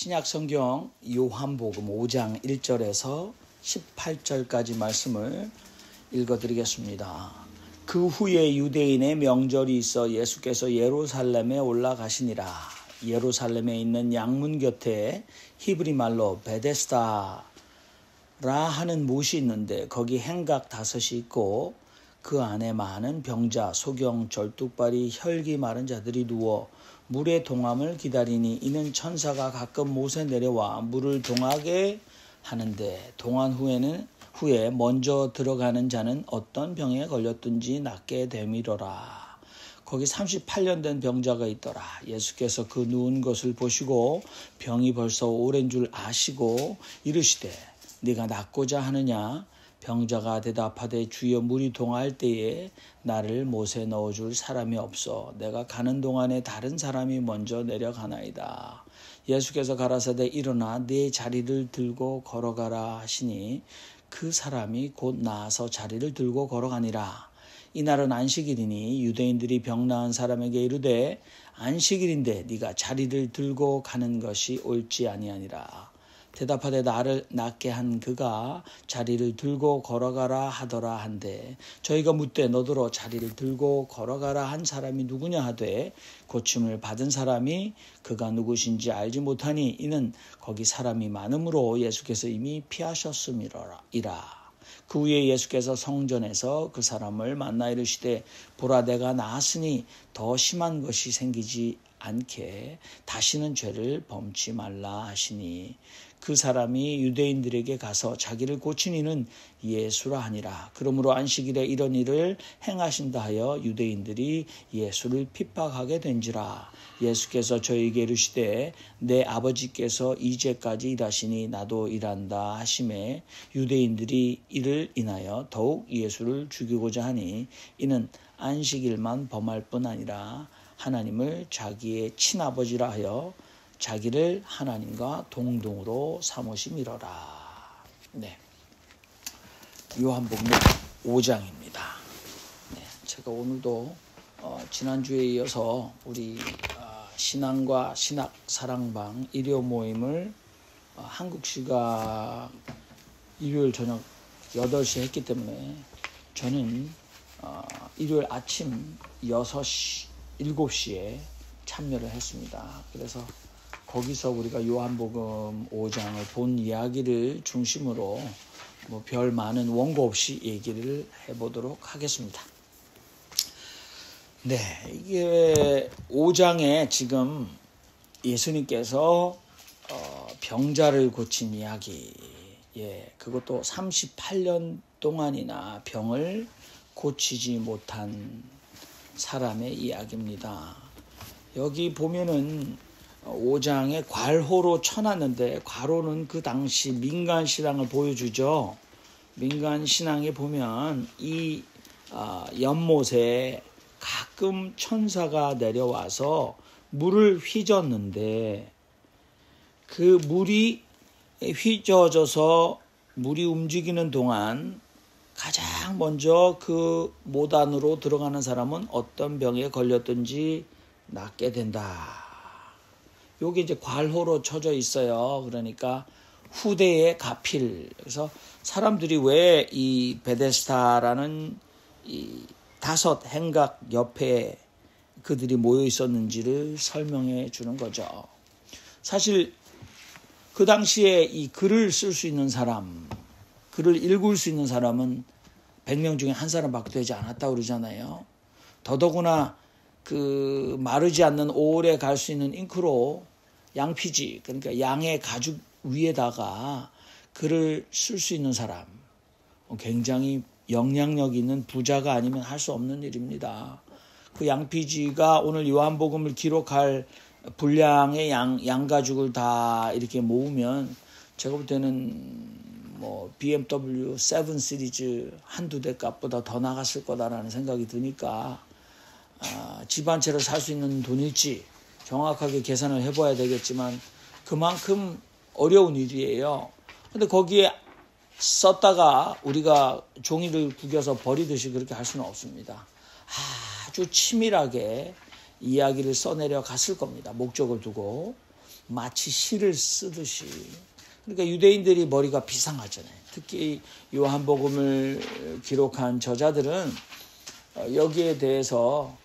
신약 성경 요한복음 5장 1절에서 18절까지 말씀을 읽어드리겠습니다. 그 후에 유대인의 명절이 있어 예수께서 예루살렘에 올라가시니라. 예루살렘에 있는 양문 곁에 히브리 말로 베데스다라 하는 못이 있는데 거기 행각 5이 있고 그 안에 많은 병자, 소경, 절뚝발이, 혈기 마른 자들이 누워 물의 동함을 기다리니 이는 천사가 가끔 못에 내려와 물을 동하게 하는데 동한 후에 먼저 들어가는 자는 어떤 병에 걸렸든지 낫게 되미러라. 거기 38년 된 병자가 있더라. 예수께서 그 누운 것을 보시고 병이 벌써 오랜 줄 아시고 이르시되 네가 낫고자 하느냐? 병자가 대답하되 주여 물이 동할 때에 나를 못에 넣어줄 사람이 없어 내가 가는 동안에 다른 사람이 먼저 내려가나이다. 예수께서 가라사대 일어나 네 자리를 들고 걸어가라 하시니 그 사람이 곧 나아서 자리를 들고 걸어가니라. 이날은 안식일이니 유대인들이 병 나은 사람에게 이르되 안식일인데 네가 자리를 들고 가는 것이 옳지 아니하니라. 대답하되 나를 낫게 한 그가 자리를 들고 걸어가라 하더라 한데 저희가 묻되 너더러 자리를 들고 걸어가라 한 사람이 누구냐 하되 고침을 받은 사람이 그가 누구신지 알지 못하니 이는 거기 사람이 많음으로 예수께서 이미 피하셨음이라. 그 후에 예수께서 성전에서 그 사람을 만나 이르시되 보라 내가 나았으니 더 심한 것이 생기지 않게 다시는 죄를 범치 말라 하시니 그 사람이 유대인들에게 가서 자기를 고친 이는 예수라 하니라. 그러므로 안식일에 이런 일을 행하신다 하여 유대인들이 예수를 핍박하게 된지라. 예수께서 저희에게 이르시되 내 아버지께서 이제까지 일하시니 나도 일한다 하시매 유대인들이 이를 인하여 더욱 예수를 죽이고자 하니 이는 안식일만 범할 뿐 아니라 하나님을 자기의 친아버지라 하여 자기를 하나님과 동등으로 삼으심이로라. 네, 요한복음 5장입니다. 네, 제가 오늘도 지난주에 이어서 우리 신앙과 신학 사랑방 일요 모임을 한국 시각 일요일 저녁 8시에 했기 때문에 저는 일요일 아침 6시, 7시에 참여를 했습니다. 그래서 거기서 우리가 요한복음 5장의 본 이야기를 중심으로 별 많은 원고 없이 얘기를 해보도록 하겠습니다. 네, 이게 5장에 지금 예수님께서 병자를 고친 이야기, 그것도 38년 동안이나 병을 고치지 못한 사람의 이야기입니다. 여기 보면은 5장에 괄호로 쳐놨는데 괄호는 그 당시 민간신앙을 보여주죠. 민간신앙에 보면 이 연못에 가끔 천사가 내려와서 물을 휘젓는데 그 물이 휘저어져서 물이 움직이는 동안 가장 먼저 그 못 안으로 들어가는 사람은 어떤 병에 걸렸든지 낫게 된다. 요게 이제 괄호로 쳐져 있어요. 그러니까 후대의 가필. 그래서 사람들이 왜 이 베데스다라는 이 5 행각 옆에 그들이 모여 있었는지를 설명해 주는 거죠. 사실 그 당시에 이 글을 쓸 수 있는 사람, 글을 읽을 수 있는 사람은 100명 중에 한 사람밖에 되지 않았다고 그러잖아요. 더더구나 그 마르지 않는 오래 갈 수 있는 잉크로 양피지, 그러니까 양의 가죽 위에다가 글을 쓸 수 있는 사람, 굉장히 영향력 있는 부자가 아니면 할 수 없는 일입니다. 그 양피지가 오늘 요한복음을 기록할 분량의 양가죽을 다 이렇게 모으면 제가 볼 때는 BMW 7 시리즈 한두 대 값보다 더 나갔을 거다라는 생각이 드니까 집 한 채를 살 수 있는 돈일지 정확하게 계산을 해봐야 되겠지만 그만큼 어려운 일이에요. 근데 거기에 썼다가 우리가 종이를 구겨서 버리듯이 그렇게 할 수는 없습니다. 아주 치밀하게 이야기를 써내려 갔을 겁니다. 목적을 두고. 마치 시를 쓰듯이. 그러니까 유대인들이 머리가 비상하잖아요. 특히 요한복음을 기록한 저자들은 여기에 대해서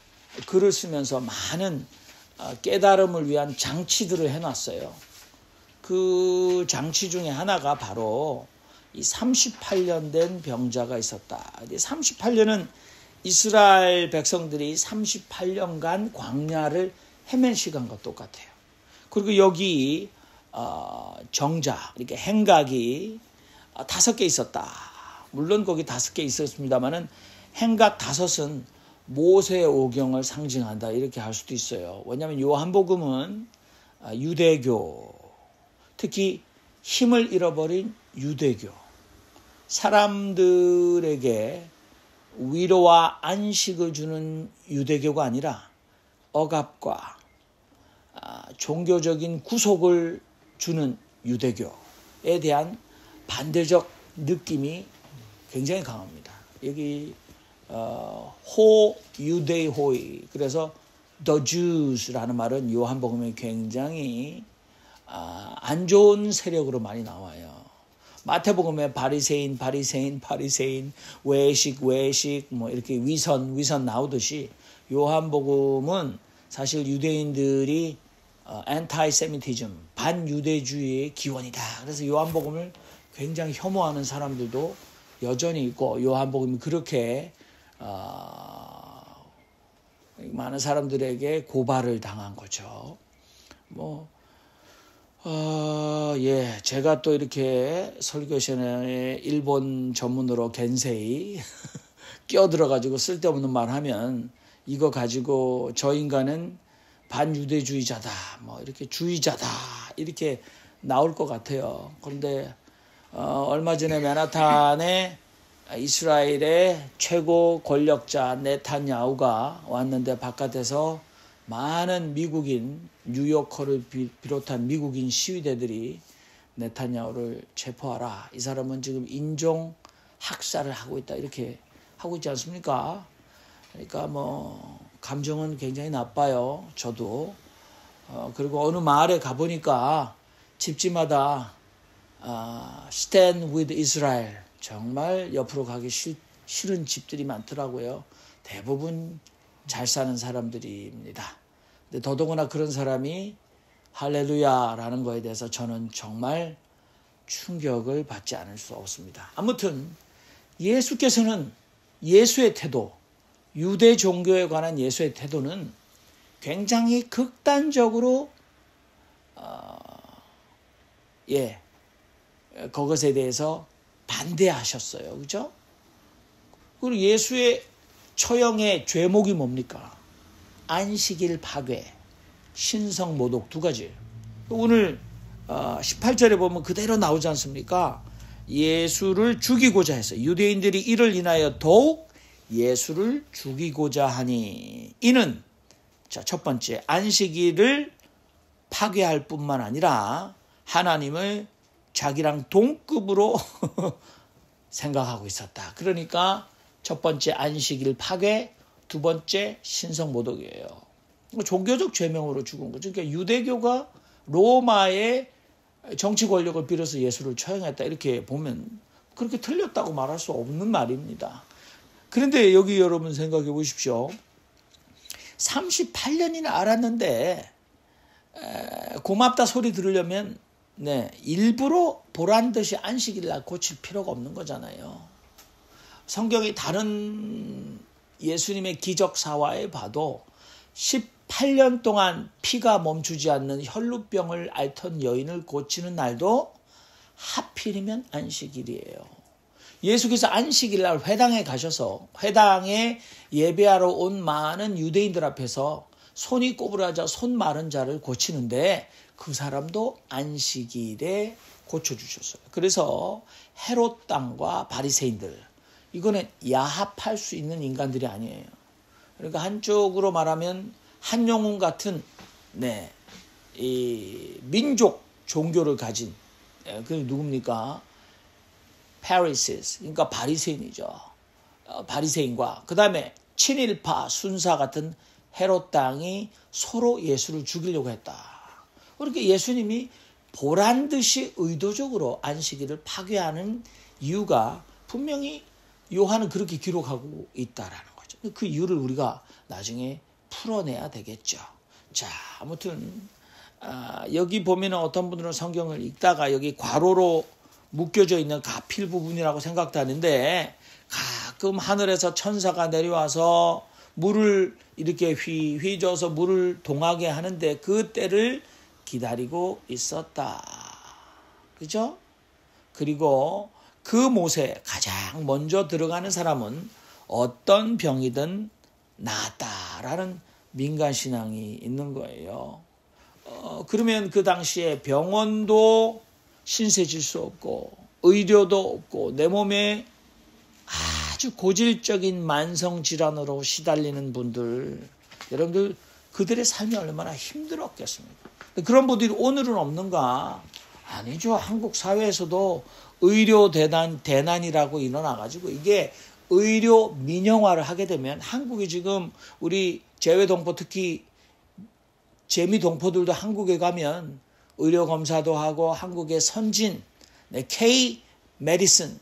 글을 쓰면서 많은 깨달음을 위한 장치들을 해놨어요. 그 장치 중에 하나가 바로 이 38년 된 병자가 있었다. 38년은 이스라엘 백성들이 38년간 광야를 헤맨 시간과 똑같아요. 그리고 여기 정자, 이렇게 행각이 5개 있었다. 물론 거기 5개 있었습니다만은 행각 5은 모세 오경을 상징한다. 이렇게 할 수도 있어요. 왜냐하면 요한복음은 유대교, 특히 힘을 잃어버린 유대교, 사람들에게 위로와 안식을 주는 유대교가 아니라 억압과 종교적인 구속을 주는 유대교에 대한 반대적 느낌이 굉장히 강합니다. 여기 호 유대호이, 그래서 the Jews라는 말은 요한복음에 굉장히 안 좋은 세력으로 많이 나와요. 마태복음에 바리새인 외식 뭐 이렇게 위선 나오듯이 요한복음은 사실 유대인들이 anti-Semitism, 반유대주의의 기원이다. 그래서 요한복음을 굉장히 혐오하는 사람들도 여전히 있고, 요한복음이 그렇게 많은 사람들에게 고발을 당한 거죠. 제가 또 이렇게 설교 시간에 일본 전문으로 겐세이 끼어들어가지고 쓸데없는 말 하면 이거 가지고 저 인간은 반유대주의자다, 뭐 이렇게 주의자다, 이렇게 나올 것 같아요. 그런데 얼마 전에 맨하탄에 이스라엘의 최고 권력자 네탄야후가 왔는데 바깥에서 많은 미국인, 뉴요커를 비롯한 미국인 시위대들이 네탄야후를 체포하라, 이 사람은 지금 인종 학살을 하고 있다, 이렇게 하고 있지 않습니까? 그러니까 감정은 굉장히 나빠요. 저도. 그리고 어느 마을에 가보니까 집집마다 Stand with Israel, 정말 옆으로 가기 싫은 집들이 많더라고요. 대부분 잘 사는 사람들입니다. 근데 더더구나 그런 사람이 할렐루야라는 거에 대해서 저는 정말 충격을 받지 않을 수 없습니다. 아무튼 예수께서는 예수의 태도, 유대 종교에 관한 예수의 태도는 굉장히 극단적으로 그것에 대해서 반대하셨어요. 그죠? 그리고 예수의 처형의 죄목이 뭡니까? 안식일 파괴, 신성모독, 2가지. 오늘 18절에 보면 그대로 나오지 않습니까? 예수를 죽이고자 했어요. 유대인들이 이를 인하여 더욱 예수를 죽이고자 하니, 이는 첫 번째, 안식일을 파괴할 뿐만 아니라 하나님을 자기랑 동급으로 생각하고 있었다. 그러니까 첫 번째 안식일 파괴, 2번째 신성모독이에요. 종교적 죄명으로 죽은 거죠. 그러니까 유대교가 로마의 정치 권력을 빌어서 예수를 처형했다, 이렇게 보면 그렇게 틀렸다고 말할 수 없는 말입니다. 그런데 여기 여러분 생각해 보십시오. 38년이나 알았는데 고맙다 소리 들으려면 일부러 보란 듯이 안식일날 고칠 필요가 없는 거잖아요. 성경이 다른 예수님의 기적사화에 봐도 18년 동안 피가 멈추지 않는 혈루병을 앓던 여인을 고치는 날도 하필이면 안식일이에요. 예수께서 안식일날 회당에 가셔서 회당에 예배하러 온 많은 유대인들 앞에서 손이 꼬부라져 손 마른 자를 고치는데 그 사람도 안식일에 고쳐주셨어요. 그래서 헤롯 당과 바리새인들, 이거는 야합할 수 있는 인간들이 아니에요. 그러니까 한쪽으로 말하면 한용운 같은 이 민족 종교를 가진, 그게 누굽니까? Pharisees, 그러니까 바리새인이죠. 바리새인과 그 다음에 친일파 순사 같은 헤롯 당이 서로 예수를 죽이려고 했다. 그러니까 예수님이 보란 듯이 의도적으로 안식일을 파괴하는 이유가 분명히 요한은 그렇게 기록하고 있다라는 거죠. 그 이유를 우리가 나중에 풀어내야 되겠죠. 자, 아무튼 여기 보면은 어떤 분들은 성경을 읽다가 여기 괄호로 묶여져 있는 가필 부분이라고 생각도 하는데, 가끔 하늘에서 천사가 내려와서 물을 이렇게 휘저어서 물을 동하게 하는데 그 때를 기다리고 있었다. 그죠? 그리고 그 못에 가장 먼저 들어가는 사람은 어떤 병이든 낫다라는 민간신앙이 있는 거예요. 그러면 그 당시에 병원도 신세질 수 없고 의료도 없고 내 몸에 아주 고질적인 만성질환으로 시달리는 분들, 여러분들 그들의 삶이 얼마나 힘들었겠습니까? 그런 분들이 오늘은 없는가? 아니죠. 한국 사회에서도 의료 대난이라고 일어나가지고 이게 의료 민영화를 하게 되면 한국이 지금 우리 재외동포 특히 재미동포들도 한국에 가면 의료검사도 하고 한국의 선진 K-메디슨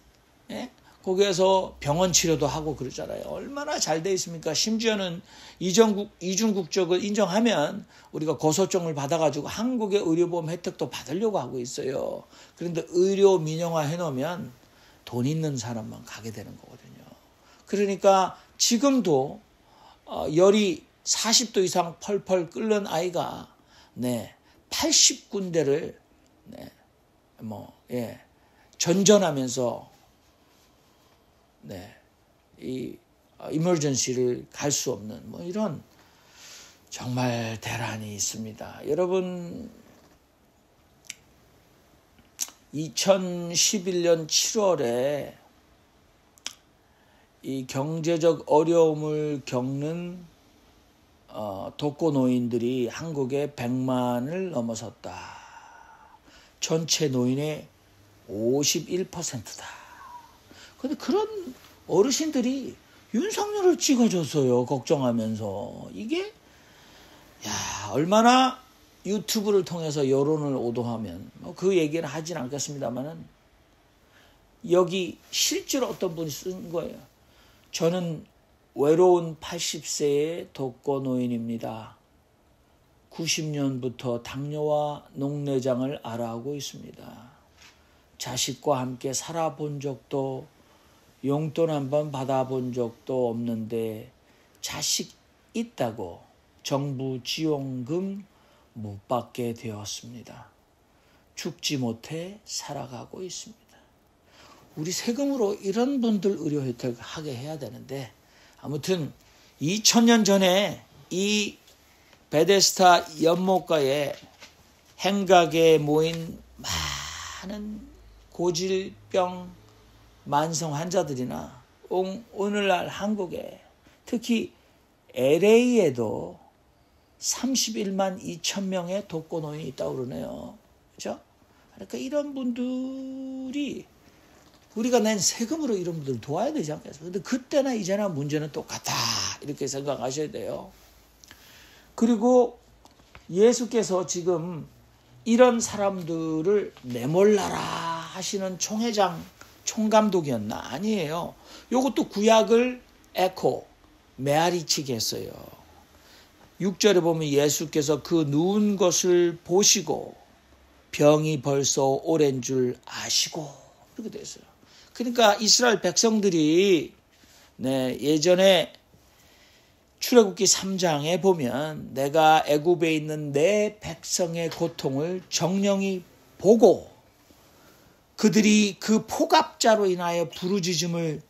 거기에서 병원 치료도 하고 그러잖아요. 얼마나 잘 돼 있습니까? 심지어는 이중국적을 인정하면 우리가 고소장을 받아가지고 한국의 의료보험 혜택도 받으려고 하고 있어요. 그런데 의료 민영화 해놓으면 돈 있는 사람만 가게 되는 거거든요. 그러니까 지금도 열이 40도 이상 펄펄 끓는 아이가 80군데를 전전하면서 이 이머전시를 갈 수 없는 이런 정말 대란이 있습니다. 여러분 2011년 7월에 이 경제적 어려움을 겪는 독거노인들이 한국에 100만을 넘어섰다. 전체 노인의 51%다. 근데 그런 어르신들이 윤석열을 찍어줬어요. 걱정하면서. 이게 얼마나 유튜브를 통해서 여론을 오도하면 그 얘기는 하진 않겠습니다만은 여기 실제로 어떤 분이 쓴 거예요. 저는 외로운 80세의 독거노인입니다. 90년부터 당뇨와 녹내장을 앓아하고 있습니다. 자식과 함께 살아본 적도 용돈 한번 받아본 적도 없는데 자식 있다고 정부 지원금 못 받게 되었습니다. 죽지 못해 살아가고 있습니다. 우리 세금으로 이런 분들 의료 혜택 하게 해야 되는데 아무튼 2000년 전에 이 베데스다 연못가에 행각에 모인 많은 고질병 만성 환자들이나 오늘날 한국에 특히 LA에도 31만 2천 명의 독거노인이 있다고 그러네요. 그렇죠? 그러니까 이런 분들이 우리가 낸 세금으로 이런 분들 도와야 되지 않겠습니까? 근데 그때나 이제나 문제는 똑같다. 이렇게 생각하셔야 돼요. 그리고 예수께서 지금 이런 사람들을 내몰라라 하시는 총감독이었나? 아니에요. 이것도 구약을 메아리치게 했어요. 6절에 보면 예수께서 그 누운 것을 보시고 병이 벌써 오랜 줄 아시고 이렇게 돼 있어요. 그러니까 이스라엘 백성들이 예전에 출애굽기 3장에 보면 내가 애굽에 있는 내 백성의 고통을 정령이 보고 그들이 그 포갑자로 인하여 부르짖음을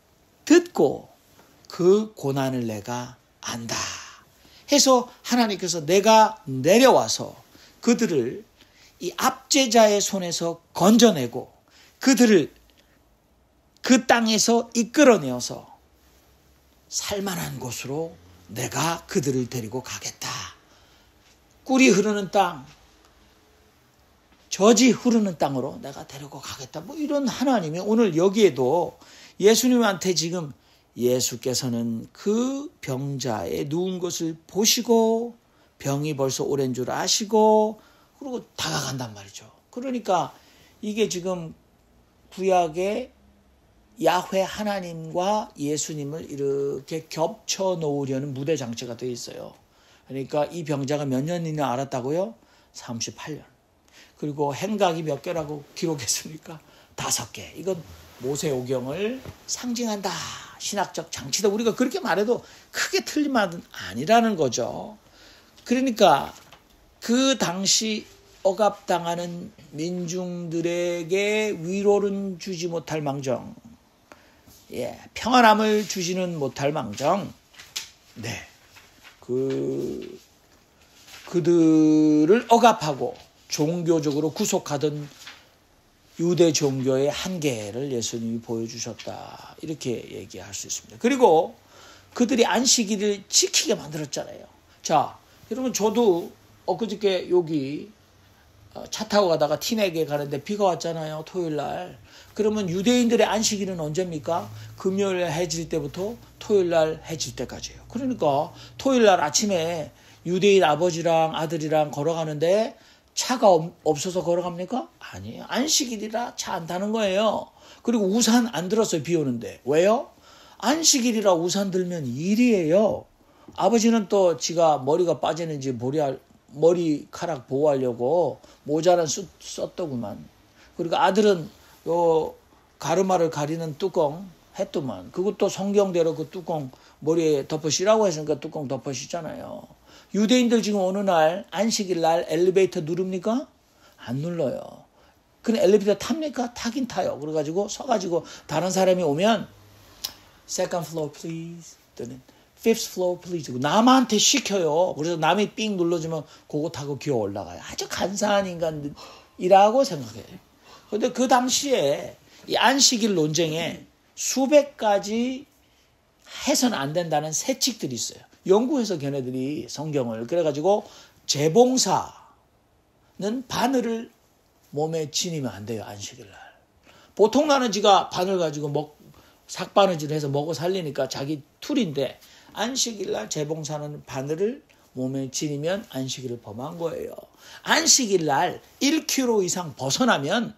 듣고 그 고난을 내가 안다 해서 하나님께서 내가 내려와서 그들을 이 압제자의 손에서 건져내고 그들을 그 땅에서 이끌어내어서 살만한 곳으로 내가 그들을 데리고 가겠다. 꿀이 흐르는 땅, 젖이 흐르는 땅으로 내가 데리고 가겠다. 이런 하나님이 오늘 여기에도 예수님한테 지금 예수께서는 그 병자의 누운 것을 보시고 병이 벌써 오랜 줄 아시고 그리고 다가간단 말이죠. 그러니까 이게 지금 구약의 야훼 하나님과 예수님을 이렇게 겹쳐 놓으려는 무대 장치가 되어 있어요. 그러니까 이 병자가 몇 년이나 알았다고요? 38년. 그리고 행각이 몇 개라고 기록했습니까? 5개. 이건 모세오경을 상징한다. 신학적 장치다. 우리가 그렇게 말해도 크게 틀린 말은 아니라는 거죠. 그러니까 그 당시 억압당하는 민중들에게 위로는 주지 못할 망정, 평안함을 주지는 못할 망정, 그들을 억압하고 종교적으로 구속하던 유대 종교의 한계를 예수님이 보여주셨다. 이렇게 얘기할 수 있습니다. 그리고 그들이 안식일을 지키게 만들었잖아요. 자, 여러분 저도 엊그저께 여기 차 타고 가다가 티넥에 가는데 비가 왔잖아요. 토요일 날. 그러면 유대인들의 안식일은 언제입니까? 금요일 해질 때부터 토요일 날 해질 때까지예요. 그러니까 토요일 날 아침에 유대인 아버지랑 아들이랑 걸어가는데 차가 없어서 걸어갑니까? 아니에요. 안식일이라 차 안 타는 거예요. 그리고 우산 안 들었어요. 비 오는데. 왜요? 안식일이라 우산 들면 일이에요. 아버지는 또 지가 머리가 빠지는지 머리카락 보호하려고 모자란 썼더구만. 그리고 아들은 요 가르마를 가리는 뚜껑 했더만. 그것도 성경대로 그 뚜껑 머리에 덮으시라고 했으니까 뚜껑 덮으시잖아요. 유대인들 지금 어느 날 안식일 날 엘리베이터 누릅니까? 안 눌러요. 그럼 엘리베이터 탑니까? 타긴 타요. 그래가지고 서가지고 다른 사람이 오면 second floor please 또는 fifth floor please 남한테 시켜요. 그래서 남이 삥 눌러주면 그거 타고 기어 올라가요. 아주 간사한 인간이라고 생각해요. 그런데 그 당시에 이 안식일 논쟁에 수백 가지 해서는 안 된다는 세칙들이 있어요. 연구해서 걔네들이 성경을 그래가지고 재봉사는 바늘을 몸에 지니면 안 돼요. 안식일 날. 보통 나는 지가 바늘 가지고 삭바느질 해서 먹어 살리니까 자기 툴인데 안식일 날 재봉사는 바늘을 몸에 지니면 안식일을 범한 거예요. 안식일 날 1km 이상 벗어나면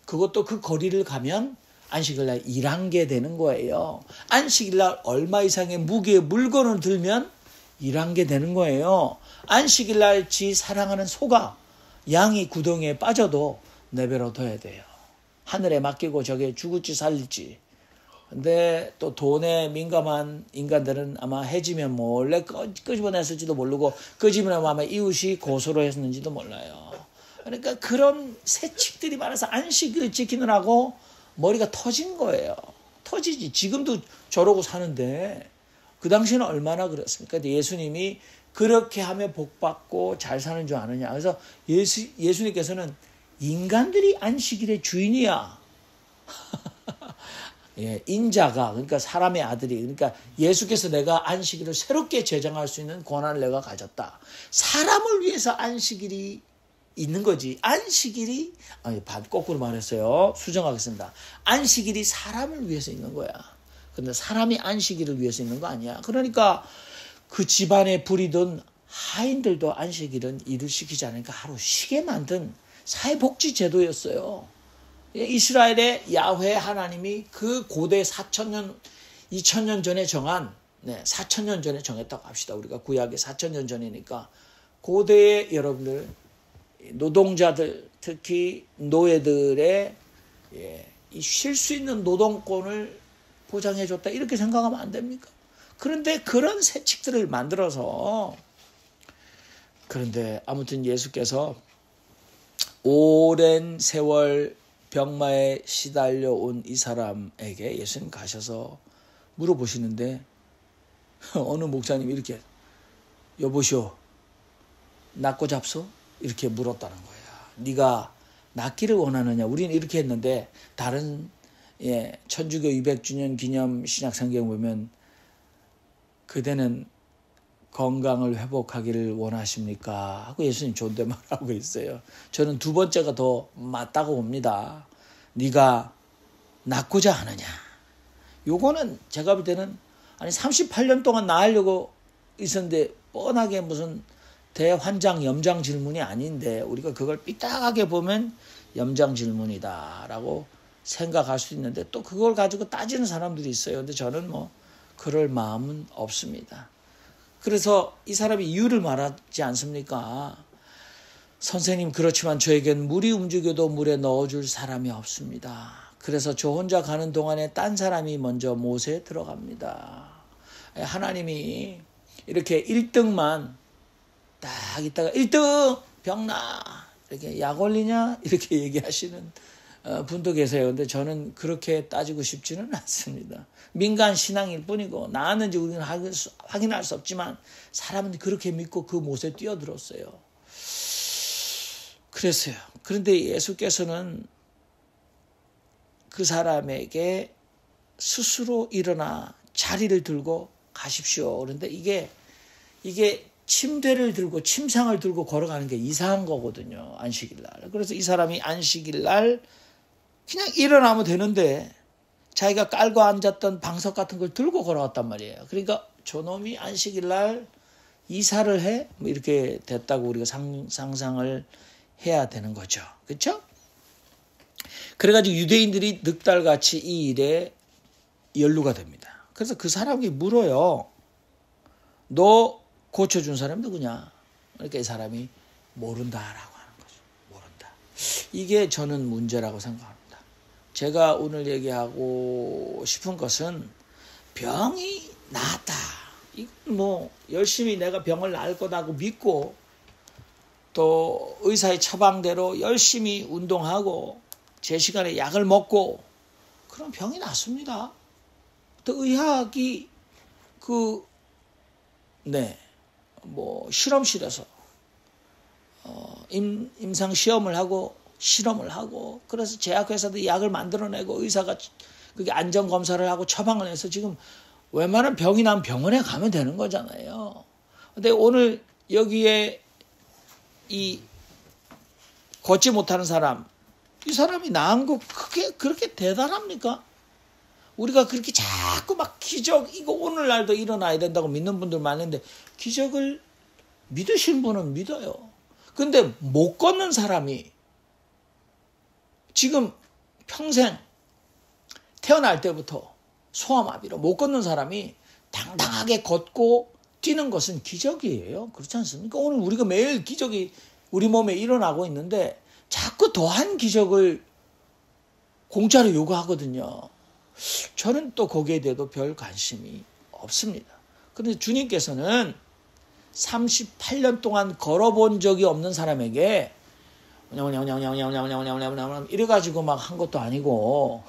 그것도 그 거리를 가면 안식일날 1한계 되는 거예요. 안식일날 얼마 이상의 무게의 물건을 들면 1한계 되는 거예요. 안식일날 지 사랑하는 소가 양이 구덩이에 빠져도 내버려 둬야 돼요. 하늘에 맡기고 저게 죽을지 살릴지. 근데 또 돈에 민감한 인간들은 아마 해지면 몰래 끄집어냈을지도 모르고 끄집어내면 아마 이웃이 고소를 했는지도 몰라요. 그러니까 그런 세칙들이 많아서 안식일을 지키느라고 머리가 터진 거예요. 터지지. 지금도 저러고 사는데 그 당시에는 얼마나 그랬습니까? 예수님이 그렇게 하며 복받고 잘 사는 줄 아느냐. 그래서 예수님께서는 인간들이 안식일의 주인이야. 인자가 그러니까 사람의 아들이 그러니까 예수께서 내가 안식일을 새롭게 제정할 수 있는 권한을 내가 가졌다. 사람을 위해서 안식일이 있는 거지. 안식일이 거꾸로 말했어요. 수정하겠습니다. 안식일이 사람을 위해서 있는 거야. 근데 사람이 안식일을 위해서 있는 거 아니야. 그러니까 그 집안에 부리던 하인들도 안식일은 일을 시키지 않으니까 하루 쉬게 만든 사회복지 제도였어요. 이스라엘의 야훼 하나님이 그 고대 4,000년, 2,000년 전에 정한 4,000년 전에 정했다고 합시다. 우리가 구약의 4,000년 전이니까 고대의 여러분들 노동자들 특히 노예들의 쉴 수 있는 노동권을 보장해줬다 이렇게 생각하면 안 됩니까? 그런데 그런 세칙들을 만들어서 그런데 아무튼 예수께서 오랜 세월 병마에 시달려 온 이 사람에게 예수님 가셔서 물어보시는데 어느 목사님이 이렇게 여보시오 낫고 잡소? 이렇게 물었다는 거야. 네가 낫기를 원하느냐? 우리는 이렇게 했는데 다른 천주교 200주년 기념 신약성경 보면 그대는 건강을 회복하기를 원하십니까? 하고 예수님 존댓말하고 있어요. 저는 두 번째가 더 맞다고 봅니다. 네가 낫고자 하느냐? 요거는 제가 볼 때는 38년 동안 나으려고 있었는데 뻔하게 무슨 대환장 염장 질문이 아닌데 우리가 그걸 삐딱하게 보면 염장 질문이다라고 생각할 수 있는데 또 그걸 가지고 따지는 사람들이 있어요. 근데 저는 뭐 그럴 마음은 없습니다. 그래서 이 사람이 이유를 말하지 않습니까? 선생님, 그렇지만 저에겐 물이 움직여도 물에 넣어줄 사람이 없습니다. 그래서 저 혼자 가는 동안에 딴 사람이 먼저 못에 들어갑니다. 하나님이 이렇게 1등만 딱 있다가 1등 병나 이렇게 약 올리냐 이렇게 얘기하시는 분도 계세요. 근데 저는 그렇게 따지고 싶지는 않습니다. 민간 신앙일 뿐이고 나았는지 우리는 확인할 수 없지만 사람은 그렇게 믿고 그 못에 뛰어들었어요. 그랬어요. 그런데 예수께서는 그 사람에게 스스로 일어나 자리를 들고 가십시오. 그런데 이게 침대를 들고 침상을 들고 걸어가는 게 이상한 거거든요. 안식일 날. 그래서 이 사람이 안식일 날 그냥 일어나면 되는데 자기가 깔고 앉았던 방석 같은 걸 들고 걸어갔단 말이에요. 그러니까 저놈이 안식일 날 이사를 해? 뭐 이렇게 됐다고 우리가 상상을 해야 되는 거죠. 그렇죠? 그래가지고 유대인들이 늑달같이 이 일에 연루가 됩니다. 그래서 그 사람이 물어요. 너 고쳐준 사람이 누구냐? 그러니까 이 사람이 모른다라고 하는 거죠. 모른다. 이게 저는 문제라고 생각합니다. 제가 오늘 얘기하고 싶은 것은 병이 나았다. 뭐 열심히 내가 병을 나을 거다고 믿고 또 의사의 처방대로 열심히 운동하고 제 시간에 약을 먹고 그럼 병이 낫습니다. 또 의학이 실험실에서 임상 시험을 하고 실험을 하고 그래서 제약회사도 약을 만들어내고 의사가 그게 안전검사를 하고 처방을 해서 지금 웬만한 병이 나면 병원에 가면 되는 거잖아요. 근데 오늘 여기에 이 걷지 못하는 사람, 이 사람이 나은 거 그렇게 대단합니까? 우리가 그렇게 자꾸 막 기적, 이거 오늘날도 일어나야 된다고 믿는 분들 많은데 기적을 믿으시는 분은 믿어요. 근데 못 걷는 사람이 지금 평생 태어날 때부터 소아마비로 못 걷는 사람이 당당하게 걷고 뛰는 것은 기적이에요. 그렇지 않습니까? 오늘 우리가 매일 기적이 우리 몸에 일어나고 있는데 자꾸 더한 기적을 공짜로 요구하거든요. 저는 또 거기에 대해도 별 관심이 없습니다. 그런데 주님께서는 38년 동안 걸어본 적이 없는 사람에게 이래가지고 막 한 것도 아니고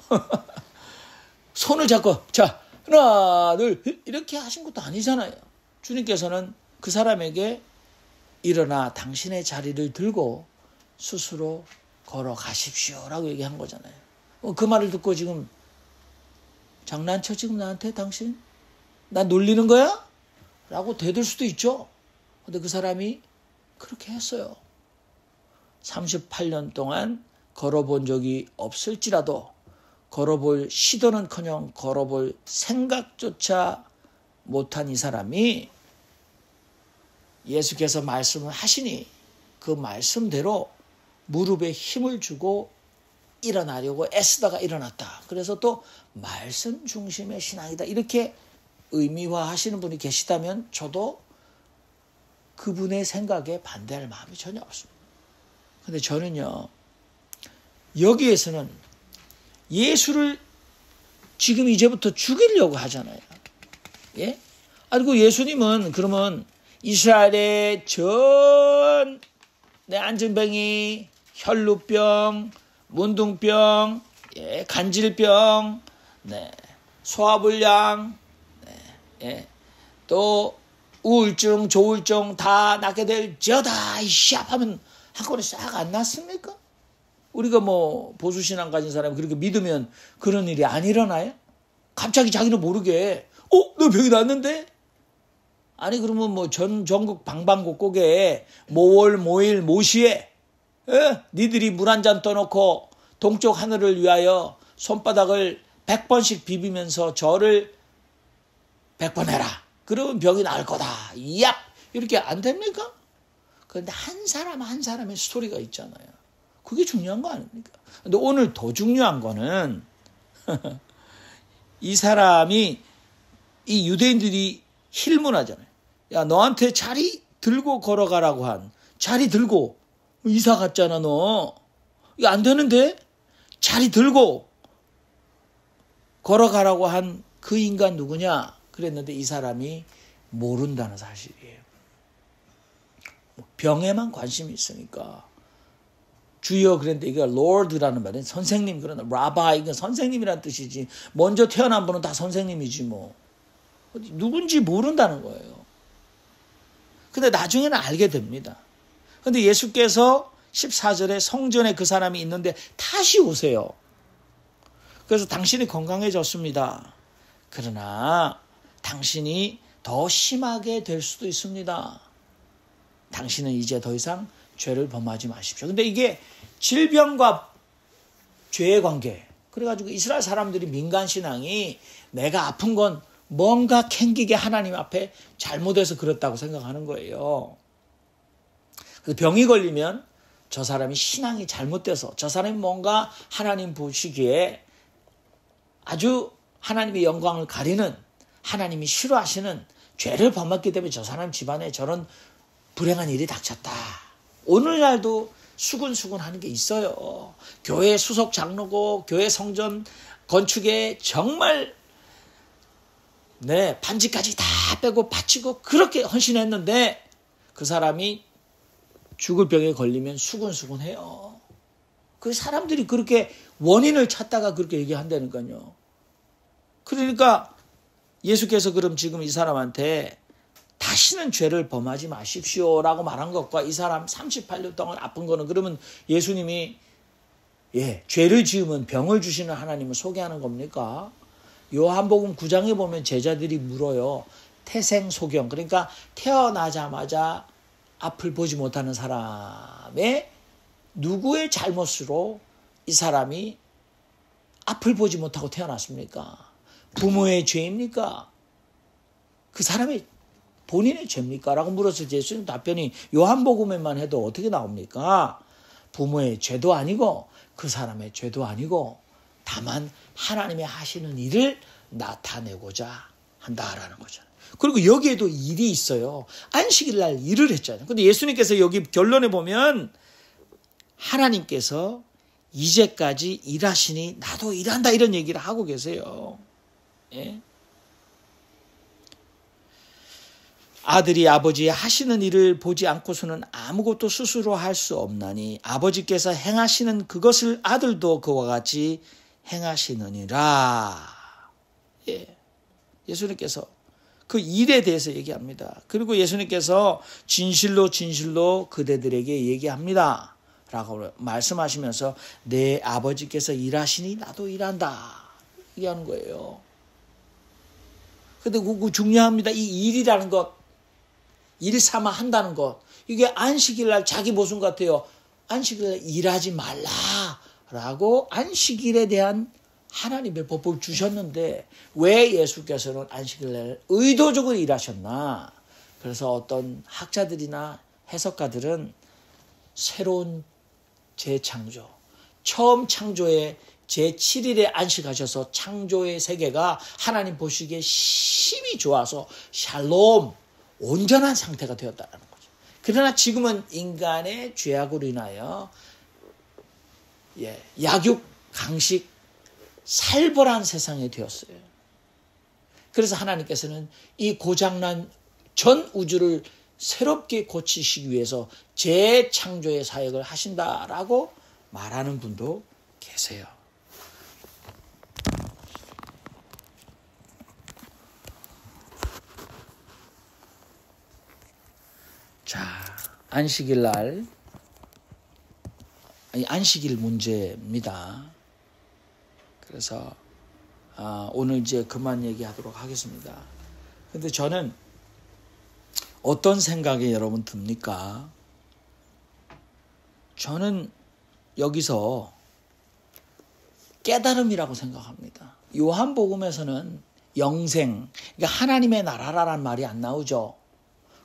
손을 잡고 자 하나 둘 이렇게 하신 것도 아니잖아요. 주님께서는 그 사람에게 일어나 당신의 자리를 들고 스스로 걸어가십시오라고 얘기한 거잖아요. 그 말을 듣고 지금 장난쳐 지금 나한테 당신? 나 놀리는 거야? 라고 대들 수도 있죠. 근데 그 사람이 그렇게 했어요. 38년 동안 걸어본 적이 없을지라도 걸어볼 시도는커녕 걸어볼 생각조차 못한 이 사람이 예수께서 말씀을 하시니 그 말씀대로 무릎에 힘을 주고 일어나려고 애쓰다가 일어났다. 그래서 또 말씀 중심의 신앙이다. 이렇게 의미화하시는 분이 계시다면 저도 그분의 생각에 반대할 마음이 전혀 없습니다. 근데 저는요, 여기에서는 예수를 지금 이제부터 죽이려고 하잖아요. 예? 그리고 예수님은 그러면 이스라엘의 전 안전병이, 혈루병, 문둥병, 간질병, 소화불량, 또 우울증, 조울증 다 낫게 될지어다 이시합 하면 한꺼번에 싹 안 났습니까? 우리가 뭐 보수신앙 가진 사람이 그렇게 믿으면 그런 일이 안 일어나요? 갑자기 자기는 모르게 너 병이 났는데? 아니 그러면 뭐 전국 방방곡곡에 모월 모일 모시에 니들이 물 한 잔 떠놓고 동쪽 하늘을 위하여 손바닥을 100번씩 비비면서 절을 100번 해라. 그러면 병이 나을 거다. 이야 이렇게 안 됩니까? 그런데 한 사람 한 사람의 스토리가 있잖아요. 그게 중요한 거 아닙니까? 근데 오늘 더 중요한 거는 이 사람이 이 유대인들이 힐문하잖아요. 야, 너한테 자리 들고 걸어가라고 한 자리 들고 이사 갔잖아 너. 이거 안 되는데? 자리 들고 걸어가라고 한 그 인간 누구냐? 그랬는데 이 사람이 모른다는 사실이에요. 병에만 관심이 있으니까. 주여 그랬는데 이게 Lord라는 말은 선생님, 그러나 라바이 이건 선생님이라는 뜻이지. 먼저 태어난 분은 다 선생님이지 뭐. 누군지 모른다는 거예요. 근데 나중에는 알게 됩니다. 근데 예수께서 14절에 성전에 그 사람이 있는데 다시 오세요. 그래서 당신이 건강해졌습니다. 그러나 당신이 더 심하게 될 수도 있습니다. 당신은 이제 더 이상 죄를 범하지 마십시오. 근데 이게 질병과 죄의 관계. 그래가지고 이스라엘 사람들이 민간신앙이 내가 아픈 건 뭔가 캥기게 하나님 앞에 잘못해서 그렇다고 생각하는 거예요. 그래서 병이 걸리면 저 사람이 신앙이 잘못돼서 저 사람이 뭔가 하나님 보시기에 아주 하나님의 영광을 가리는 하나님이 싫어하시는 죄를 범했기 때문에 저 사람 집안에 저런 불행한 일이 닥쳤다. 오늘날도 수근수근 하는 게 있어요. 교회 수석 장로고 교회 성전 건축에 정말 반지까지 다 빼고 바치고 그렇게 헌신했는데 그 사람이 죽을 병에 걸리면 수근수근해요. 그 사람들이 그렇게 원인을 찾다가 그렇게 얘기한다니까요. 그러니까 예수께서 그럼 지금 이 사람한테 다시는 죄를 범하지 마십시오라고 말한 것과 이 사람 38년 동안 아픈 거는 그러면 예수님이 죄를 지으면 병을 주시는 하나님을 소개하는 겁니까? 요한복음 9장에 보면 제자들이 물어요. 태생소경, 그러니까 태어나자마자 앞을 보지 못하는 사람의 누구의 잘못으로 이 사람이 앞을 보지 못하고 태어났습니까? 부모의 죄입니까? 그 사람의 본인의 죄입니까? 라고 물었을 때 예수님 답변이 요한복음에만 해도 어떻게 나옵니까? 부모의 죄도 아니고 그 사람의 죄도 아니고 다만 하나님의 하시는 일을 나타내고자 한다라는 거죠. 그리고 여기에도 일이 있어요. 안식일 날 일을 했잖아요. 근데 예수님께서 여기 결론에 보면 하나님께서 이제까지 일하시니 나도 일한다 이런 얘기를 하고 계세요. 예? 아들이 아버지의 하시는 일을 보지 않고서는 아무것도 스스로 할 수 없나니 아버지께서 행하시는 그것을 아들도 그와 같이 행하시느니라. 예수님께서 그 일에 대해서 얘기합니다. 그리고 예수님께서 진실로 진실로 그대들에게 얘기합니다 라고 말씀하시면서 내 아버지께서 일하시니 나도 일한다 얘기하는 거예요. 근데 그거 중요합니다. 이 일이라는 것, 일 삼아 한다는 것, 이게 안식일 날 자기 모순 같아요. 안식일 날 일하지 말라라고 안식일에 대한 하나님의 법을 주셨는데 왜 예수께서는 안식일 날 의도적으로 일하셨나? 그래서 어떤 학자들이나 해석가들은 새로운 재창조, 처음 창조의 제7일에 안식하셔서 창조의 세계가 하나님 보시기에 심히 좋아서 샬롬, 온전한 상태가 되었다는 거죠. 그러나 지금은 인간의 죄악으로 인하여 약육, 강식, 살벌한 세상이 되었어요. 그래서 하나님께서는 이 고장난 전 우주를 새롭게 고치시기 위해서 재창조의 사역을 하신다라고 말하는 분도 계세요. 자, 안식일 날, 안식일 문제입니다. 그래서 오늘 이제 그만 얘기하도록 하겠습니다. 근데 저는 어떤 생각이 여러분 듭니까? 저는 여기서 깨달음이라고 생각합니다. 요한복음에서는 영생, 그러니까 하나님의 나라라는 말이 안 나오죠.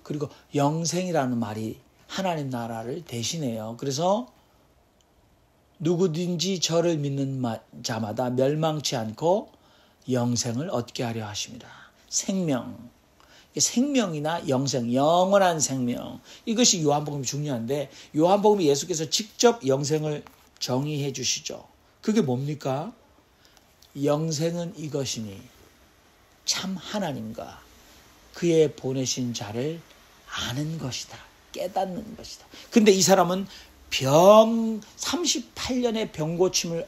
그리고 영생이라는 말이 하나님 나라를 대신해요. 그래서 누구든지 저를 믿는 자마다 멸망치 않고 영생을 얻게 하려 하십니다. 생명, 생명이나 영생, 영원한 생명, 이것이 요한복음이 중요한데 요한복음이 예수께서 직접 영생을 정의해 주시죠. 그게 뭡니까? 영생은 이것이니 참 하나님과 그의 보내신 자를 아는 것이다. 깨닫는 것이다. 근데 이 사람은 38년의 병고침을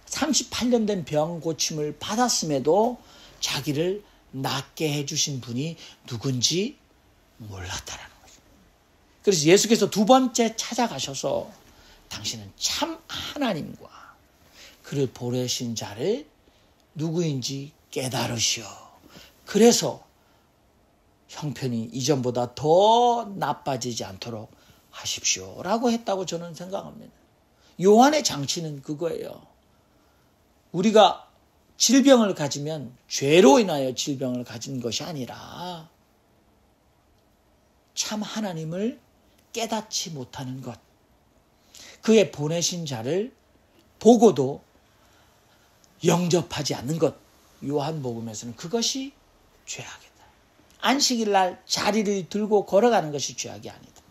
38년 된 병고침을 받았음에도 자기를 낫게 해주신 분이 누군지 몰랐다라는 거죠. 그래서 예수께서 두 번째 찾아가셔서 당신은 참 하나님과 그를 보내신 자를 누구인지 깨달으시오. 그래서 형편이 이전보다 더 나빠지지 않도록 하십시오 라고 했다고 저는 생각합니다. 요한의 장치는 그거예요. 우리가 질병을 가지면 죄로 인하여 질병을 가진 것이 아니라 참 하나님을 깨닫지 못하는 것, 그의 보내신 자를 보고도 영접하지 않는 것, 요한복음에서는 그것이 죄악이다. 안식일 날 자리를 들고 걸어가는 것이 죄악이 아니다.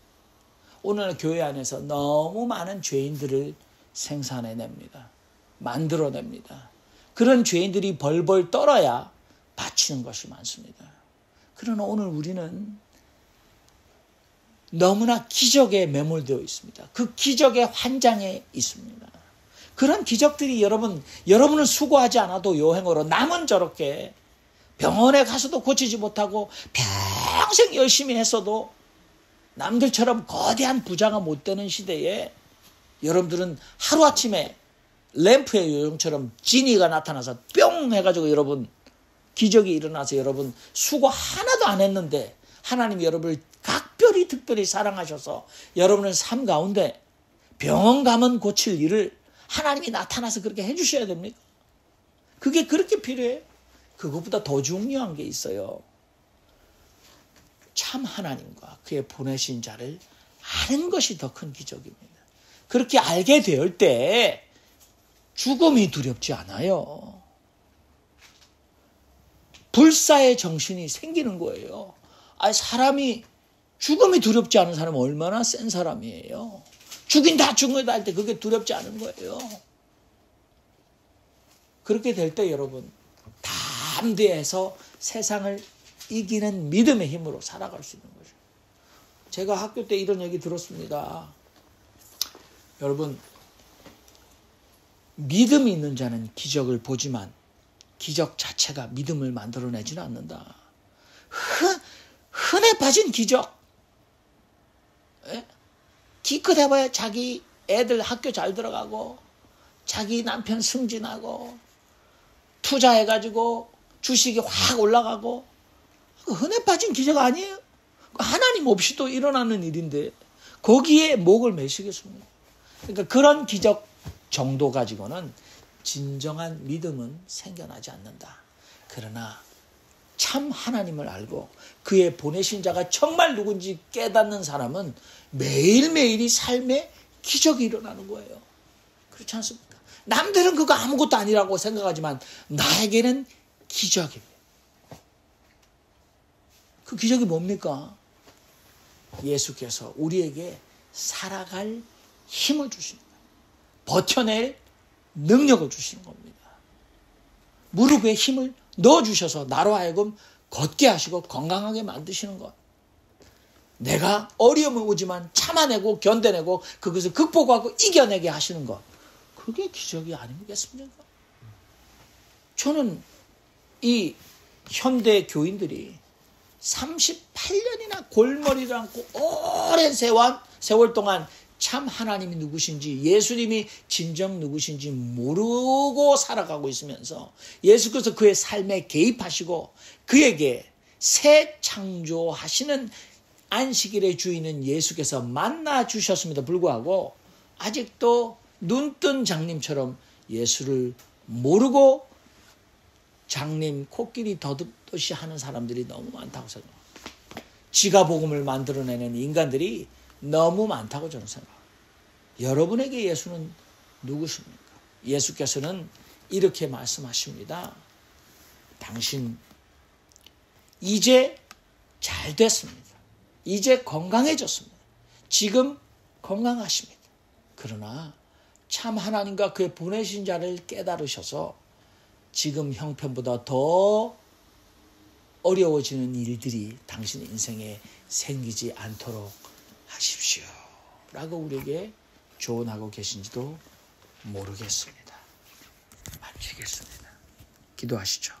오늘 교회 안에서 너무 많은 죄인들을 생산해냅니다. 만들어냅니다. 그런 죄인들이 벌벌 떨어야 바치는 것이 많습니다. 그러나 오늘 우리는 너무나 기적에 매몰되어 있습니다. 그 기적의 환장에 있습니다. 그런 기적들이 여러분은 수고하지 않아도 요행으로 남은 저렇게 병원에 가서도 고치지 못하고 평생 열심히 했어도 남들처럼 거대한 부자가 못 되는 시대에 여러분들은 하루아침에 램프의 요정처럼 지니가 나타나서 뿅 해가지고 여러분 기적이 일어나서 여러분 수고 하나도 안 했는데 하나님이 여러분을 각별히 특별히 사랑하셔서 여러분의 삶 가운데 병원 가면 고칠 일을 하나님이 나타나서 그렇게 해주셔야 됩니까? 그게 그렇게 필요해요? 그것보다 더 중요한 게 있어요. 참 하나님과 그의 보내신 자를 아는 것이 더 큰 기적입니다. 그렇게 알게 될 때 죽음이 두렵지 않아요. 불사의 정신이 생기는 거예요. 사람이 죽음이 두렵지 않은 사람은 얼마나 센 사람이에요. 죽인다 할 때 그게 두렵지 않은 거예요. 그렇게 될 때 여러분 담대해서 세상을 이기는 믿음의 힘으로 살아갈 수 있는 거죠. 제가 학교 때 이런 얘기 들었습니다. 여러분 믿음이 있는 자는 기적을 보지만 기적 자체가 믿음을 만들어내지는 않는다. 흔해 빠진 기적. 기껏 해봐야 자기 애들 학교 잘 들어가고 자기 남편 승진하고 투자해가지고 주식이 확 올라가고 흔해 빠진 기적 아니에요? 하나님 없이도 일어나는 일인데 거기에 목을 매시겠습니까? 그러니까 그런 기적 정도 가지고는 진정한 믿음은 생겨나지 않는다. 그러나 참 하나님을 알고 그의 보내신 자가 정말 누군지 깨닫는 사람은 매일매일이 삶에 기적이 일어나는 거예요. 그렇지 않습니까? 남들은 그거 아무것도 아니라고 생각하지만 나에게는 기적입니다. 그 기적이 뭡니까? 예수께서 우리에게 살아갈 힘을 주십니다. 버텨낼 능력을 주시는 겁니다. 무릎에 힘을 넣어주셔서 나로 하여금 걷게 하시고 건강하게 만드시는 것. 내가 어려움이 오지만 참아내고 견뎌내고 그것을 극복하고 이겨내게 하시는 것. 그게 기적이 아니겠습니까? 저는 이 현대 교인들이 38년이나 골머리를 앓고 오랜 세월 동안 참 하나님이 누구신지 예수님이 진정 누구신지 모르고 살아가고 있으면서 예수께서 그의 삶에 개입하시고 그에게 새 창조하시는 안식일의 주인은 예수께서 만나 주셨음에도 불구하고 아직도 눈뜬 장님처럼 예수를 모르고 장님 코끼리 더듬듯이 하는 사람들이 너무 많다고 생각합니다. 지가 복음을 만들어내는 인간들이 너무 많다고 저는 생각합니다. 여러분에게 예수는 누구십니까? 예수께서는 이렇게 말씀하십니다. 당신 이제 잘 됐습니다. 이제 건강해졌습니다. 지금 건강하십니다. 그러나 참 하나님과 그의 보내신 자를 깨달으셔서 지금 형편보다 더 어려워지는 일들이 당신 인생에 생기지 않도록 하십시오. 라고 우리에게 조언하고 계신지도 모르겠습니다. 마치겠습니다. 기도하시죠.